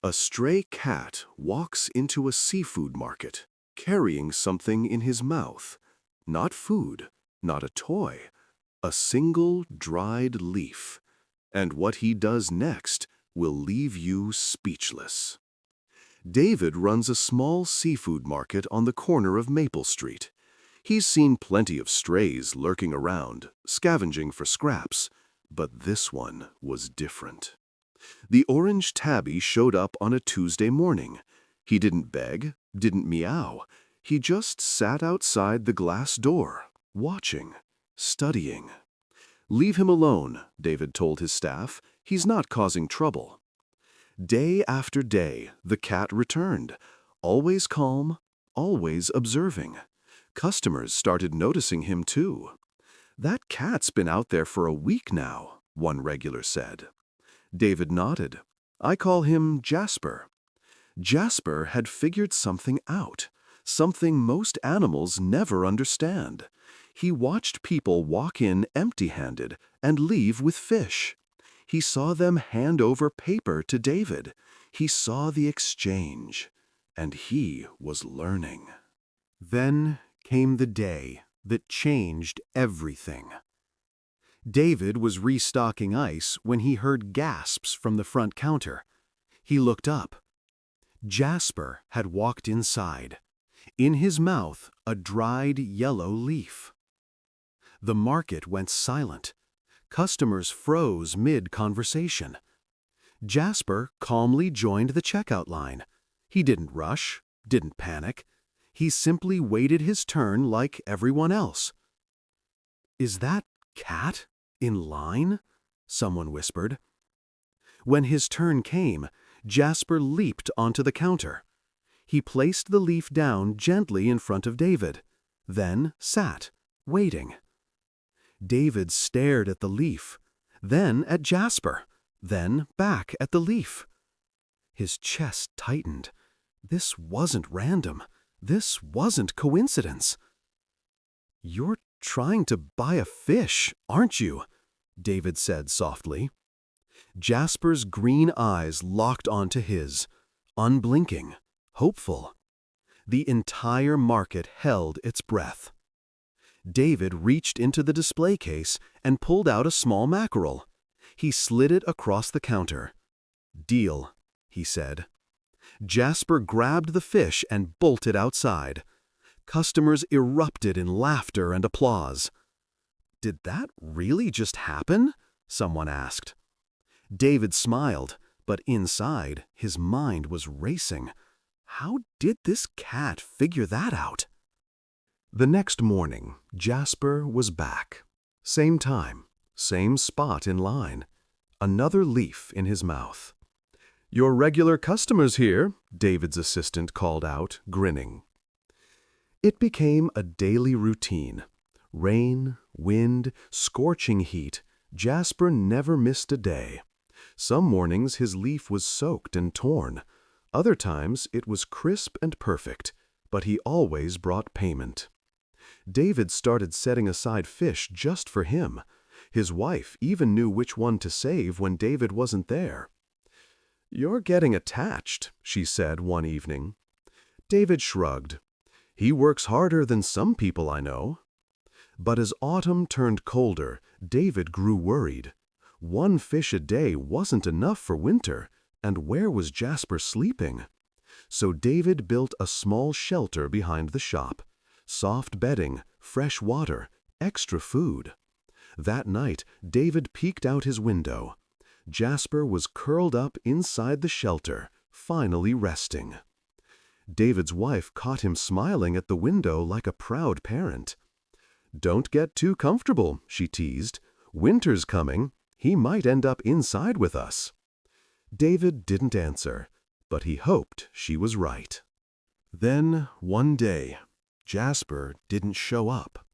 A stray cat walks into a seafood market, carrying something in his mouth. Not food, not a toy, a single dried leaf. And what he does next will leave you speechless. David runs a small seafood market on the corner of Maple Street. He's seen plenty of strays lurking around, scavenging for scraps, but this one was different. The orange tabby showed up on a Tuesday morning. He didn't beg, didn't meow. He just sat outside the glass door, watching, studying. "Leave him alone," David told his staff. "He's not causing trouble." Day after day, the cat returned, always calm, always observing. Customers started noticing him too. "That cat's been out there for a week now," one regular said. David nodded. "I call him Jasper." Jasper had figured something out, something most animals never understand. He watched people walk in empty-handed and leave with fish. He saw them hand over paper to David. He saw the exchange, and he was learning. Then came the day that changed everything. David was restocking ice when he heard gasps from the front counter. He looked up. Jasper had walked inside. In his mouth, a dried yellow leaf. The market went silent. Customers froze mid-conversation. Jasper calmly joined the checkout line. He didn't rush, didn't panic. He simply waited his turn like everyone else. "Is that cat in line?" someone whispered. When his turn came, Jasper leaped onto the counter. He placed the leaf down gently in front of David, then sat, waiting. David stared at the leaf, then at Jasper, then back at the leaf. His chest tightened. This wasn't random. This wasn't coincidence. "You're trying to buy a fish, aren't you?" David said softly. Jasper's green eyes locked onto his, unblinking, hopeful. The entire market held its breath. David reached into the display case and pulled out a small mackerel. He slid it across the counter. "Deal," he said. Jasper grabbed the fish and bolted outside. Customers erupted in laughter and applause. "Did that really just happen?" someone asked. David smiled, but inside, his mind was racing. How did this cat figure that out? The next morning, Jasper was back. Same time, same spot in line. Another leaf in his mouth. "Your regular customers here," David's assistant called out, grinning. It became a daily routine. Rain, wind, scorching heat, Jasper never missed a day. Some mornings his leaf was soaked and torn. Other times it was crisp and perfect, but he always brought payment. David started setting aside fish just for him. His wife even knew which one to save when David wasn't there. "You're getting attached," she said one evening. David shrugged. "He works harder than some people I know." But as autumn turned colder, David grew worried. One fish a day wasn't enough for winter, and where was Jasper sleeping? So David built a small shelter behind the shop. Soft bedding, fresh water, extra food. That night, David peeked out his window. Jasper was curled up inside the shelter, finally resting. David's wife caught him smiling at the window like a proud parent. "Don't get too comfortable," she teased. "Winter's coming. He might end up inside with us." David didn't answer, but he hoped she was right. Then, one day, Jasper didn't show up.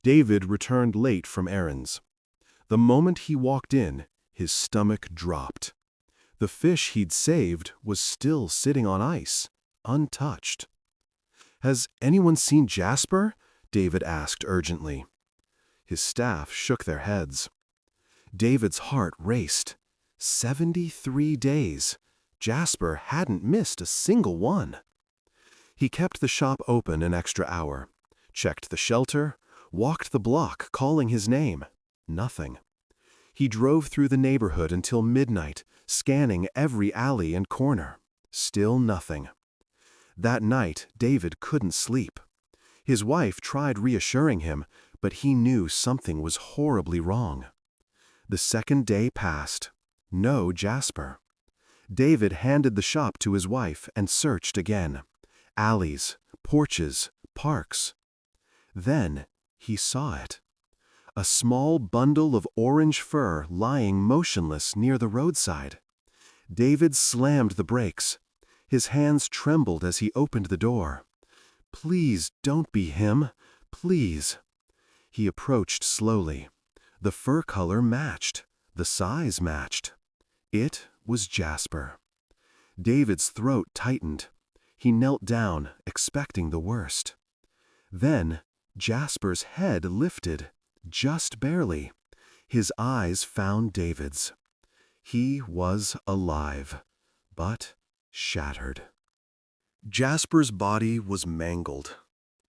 David returned late from errands. The moment he walked in, his stomach dropped. The fish he'd saved was still sitting on ice, untouched. "Has anyone seen Jasper?" David asked urgently. His staff shook their heads. David's heart raced. 73 days. Jasper hadn't missed a single one. He kept the shop open an extra hour, checked the shelter, walked the block calling his name. Nothing. He drove through the neighborhood until midnight, scanning every alley and corner. Still nothing. That night, David couldn't sleep. His wife tried reassuring him, but he knew something was horribly wrong. The second day passed. No Jasper. David handed the shop to his wife and searched again. Alleys, porches, parks. Then he saw it. A small bundle of orange fur lying motionless near the roadside. David slammed the brakes. His hands trembled as he opened the door. Please don't be him. Please. He approached slowly. The fur color matched. The size matched. It was Jasper. David's throat tightened. He knelt down, expecting the worst. Then Jasper's head lifted, just barely. His eyes found David's. He was alive, but shattered. Jasper's body was mangled.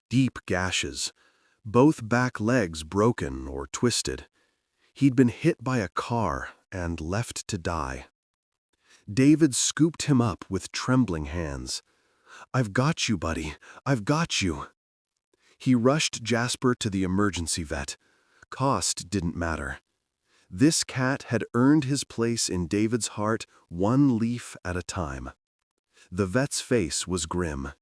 Deep gashes, both back legs broken or twisted. He'd been hit by a car and left to die. David scooped him up with trembling hands. "I've got you, buddy. I've got you." He rushed Jasper to the emergency vet. Cost didn't matter. This cat had earned his place in David's heart one leaf at a time. The vet's face was grim.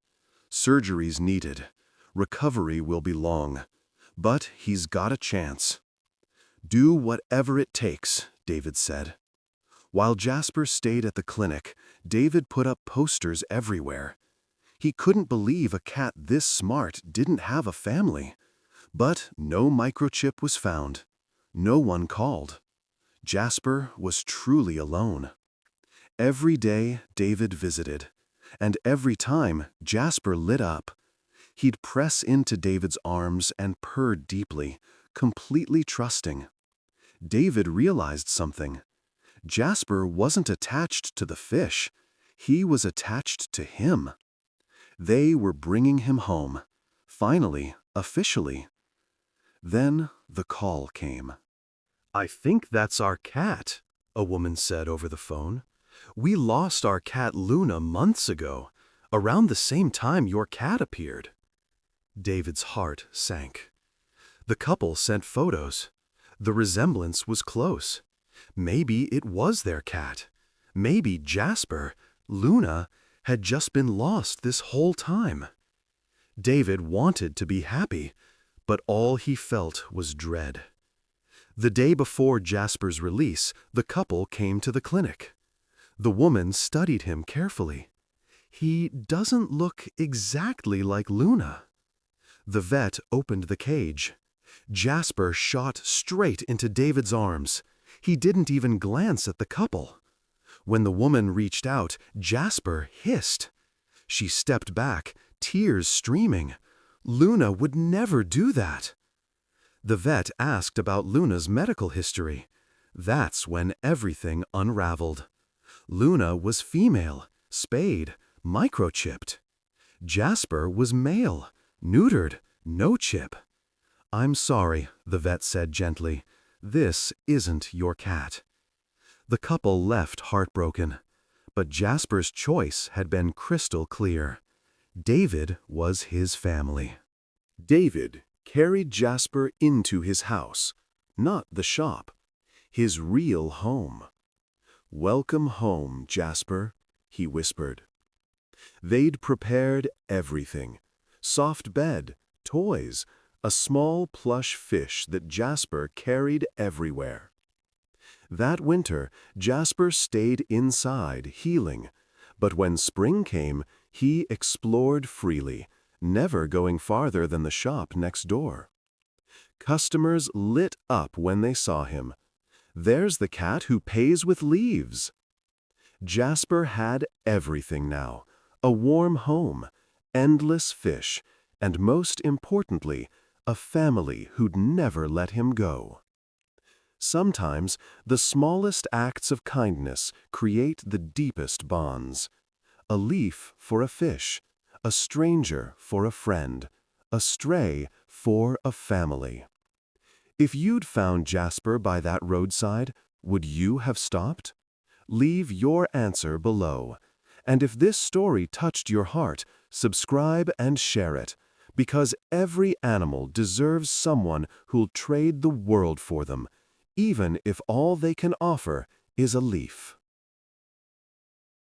Surgery's needed. Recovery will be long. But he's got a chance. "Do whatever it takes," David said. While Jasper stayed at the clinic, David put up posters everywhere. He couldn't believe a cat this smart didn't have a family. But no microchip was found. No one called. Jasper was truly alone. Every day David visited, and every time Jasper lit up. He'd press into David's arms and purr deeply, completely trusting. David realized something. Jasper wasn't attached to the fish. He was attached to him. They were bringing him home. Finally, officially. Then the call came. "I think that's our cat," a woman said over the phone. "We lost our cat Luna months ago, around the same time your cat appeared." David's heart sank. The couple sent photos. The resemblance was close. Maybe it was their cat. Maybe Jasper, Luna, had just been lost this whole time. David wanted to be happy, but all he felt was dread. The day before Jasper's release, the couple came to the clinic. The woman studied him carefully. "He doesn't look exactly like Luna." The vet opened the cage. Jasper shot straight into David's arms. He didn't even glance at the couple. When the woman reached out, Jasper hissed. She stepped back, tears streaming. Luna would never do that. The vet asked about Luna's medical history. That's when everything unraveled. Luna was female, spayed, microchipped. Jasper was male, neutered, no chip. "I'm sorry," the vet said gently. "This isn't your cat." The couple left heartbroken, but Jasper's choice had been crystal clear. David was his family. David carried Jasper into his house, not the shop, his real home. "Welcome home, Jasper," he whispered. They'd prepared everything: soft bed, toys, a small plush fish that Jasper carried everywhere. That winter, Jasper stayed inside, healing, but when spring came, he explored freely, never going farther than the shop next door. Customers lit up when they saw him. "There's the cat who pays with leaves." Jasper had everything now: a warm home, endless fish, and most importantly, a family who'd never let him go. Sometimes, the smallest acts of kindness create the deepest bonds. A leaf for a fish, a stranger for a friend, a stray for a family. If you'd found Jasper by that roadside, would you have stopped? Leave your answer below. And if this story touched your heart, subscribe and share it, because every animal deserves someone who'll trade the world for them, even if all they can offer is a leaf.